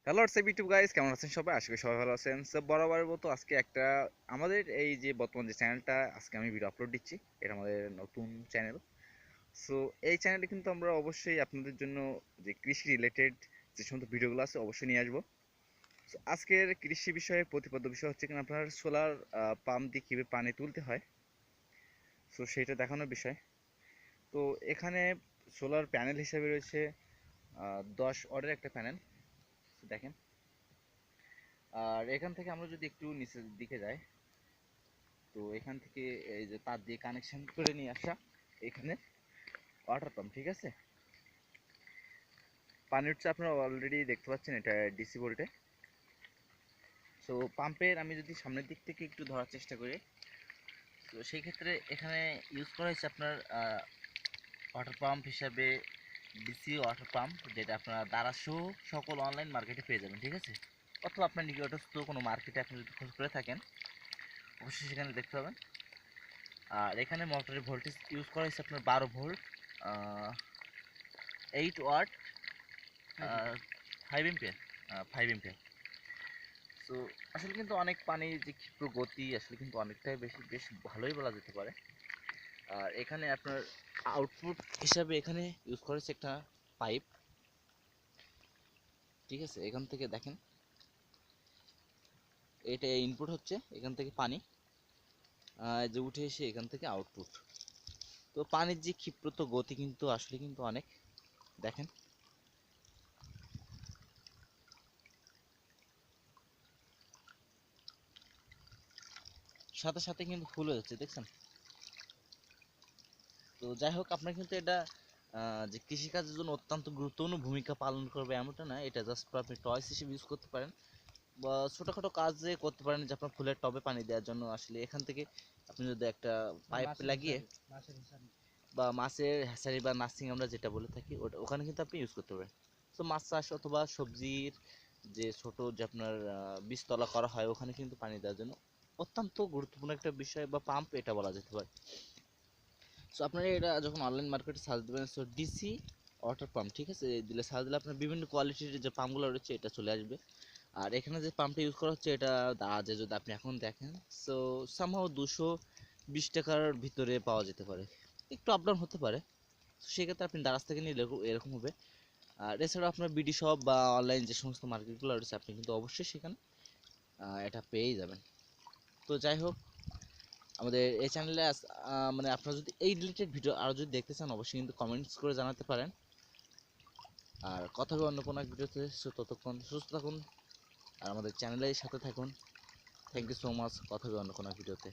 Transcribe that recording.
Hello WhatsApp YouTube guys, কেমন আছেন সবাই? আশা করি সবাই ভালো আছেন। সো বরাবরের মতো আজকে একটা আমাদের এই যে বর্তমান যে চ্যানেলটা আজকে আমি ভিডিও আপলোড দিচ্ছি, এটা আমাদের নতুন চ্যানেল। সো এই চ্যানেলে কিন্তু আমরা অবশ্যই আপনাদের জন্য যে কৃষি রিলেটেড যে সমস্ত ভিডিওগুলো আছে অবশ্যই নিয়ে আসবো। সো আজকের কৃষি বিষয়ে প্রতিপাদ্য বিষয় হচ্ছে কিনা আপনার সোলার পাম্প দিয়ে কীভাবে পানি তুলতে হয়, সো সেইটা দেখানোর বিষয়। তো এখানে সোলার প্যানেল হিসেবে রয়েছে 10 ওয়াটের একটা প্যানেল, দেখেন। আর এখান থেকে আমরা যদি একটু নিচের দিকে যাই, তো এখান থেকে এই যে তার দিয়ে কানেকশন করে নিয়ে আসা এখানে ওয়াটার পাম্প, ঠিক আছে। পানি উঠছে, আপনারা অলরেডি দেখতে পাচ্ছেন, এটা ডিসি ভোল্টে। সো পাম্পের আমি যদি সামনের দিক থেকে একটু ধরার চেষ্টা করি, তো সেই ক্ষেত্রে এখানে ইউজ করা হয়েছে আপনার ওয়াটার পাম্প হিসাবে ডিসি ওয়াটার পাম্প, যেটা আপনারা দ্বারাসহ সকল অনলাইন মার্কেটে পেয়ে যাবেন, ঠিক আছে। অথবা আপনার নিকটস্থ কোনো মার্কেটে আপনি যদি খোঁজ করে থাকেন, অবশ্যই সেখানে দেখতে পাবেন। আর এখানে মোটরের ভোল্টেজ ইউজ করা হয়েছে আপনার 12 volt, 8 watt, 5 ampere, 5 ampere. So আসলে কিন্তু অনেক পানির যে ক্ষিপ্র গতি আসলে কিন্তু অনেকটাই বেশ ভালোই বলা যেতে পারে। আর এখানে আপনার আউটপুট হিসাবে এখানে ইউজ করেছে একটা পাইপ, ঠিক আছে। এখান থেকে দেখেন, এটা ইনপুট হচ্ছে, এখান থেকে পানি যে উঠে এসে এখান থেকে আউটপুট। তো পানির যে ক্ষিপ্রত গতি কিন্তু আসলে কিন্তু অনেক, দেখেন। সাথে সাথে কিন্তু ফুল হয়ে যাচ্ছে, দেখছেন। তো যাই হোক, আপনার কিন্তু এটা যে কৃষিকাজের জন্য অত্যন্ত গুরুত্বপূর্ণ ভূমিকা পালন করবে এমনটা না, এটা জাস্ট আপনি টয়েস হিসেবে ইউজ করতে পারেন, বা ছোটোখাটো কাজে করতে পারেন, যে আপনার ফুলের টবে পানি দেওয়ার জন্য। আসলে এখান থেকে আপনি যদি একটা পাইপ লাগিয়ে, বা মাছের হ্যাচারি বা নার্সিং আমরা যেটা বলে থাকি, ওখানে কিন্তু আপনি ইউজ করতে পারেন। তো মাছ চাষ অথবা সবজির যে ছোট যে আপনার বীজতলা করা হয়, ওখানে কিন্তু পানি দেওয়ার জন্য অত্যন্ত গুরুত্বপূর্ণ একটা বিষয় বা পাম্প এটা বলা যেতে পারে। সো আপনারা এটা যখন অনলাইন মার্কেটে সার্চ দেবেন, সো ডিসি ওয়াটার পাম্প, ঠিক আছে, দিলে সার্চ দিলে আপনার বিভিন্ন কোয়ালিটির যে পাম্পগুলো রয়েছে এটা চলে আসবে। আর এখানে যে পাম্পটা ইউজ করা হচ্ছে, এটা দারাজে যদি আপনি এখন দেখেন, সো সামহাও 220 টাকার ভিতরে পাওয়া যেতে পারে, একটু আপ ডাউন হতে পারে। তো সেক্ষেত্রে আপনি দারাজ থেকে নিলে এরকম হবে। আর এছাড়াও আপনার বিডি শপ বা অনলাইন যে সমস্ত মার্কেটগুলো রয়েছে, আপনি কিন্তু অবশ্যই সেখানে এটা পেয়েই যাবেন। তো যাই হোক, আমাদের এই চ্যানেলে মানে আপনারা যদি এই রিলেটেড ভিডিও আরও যদি দেখতে চান, অবশ্যই কিন্তু কমেন্টস করে জানাতে পারেন। আর কথা হবে অন্য কোনো এক ভিডিওতে। ততক্ষণ সুস্থ থাকুন আর আমাদের চ্যানেলের সাথে থাকুন। Thank you so much. কথা হবে অন্য কোনো এক ভিডিওতে।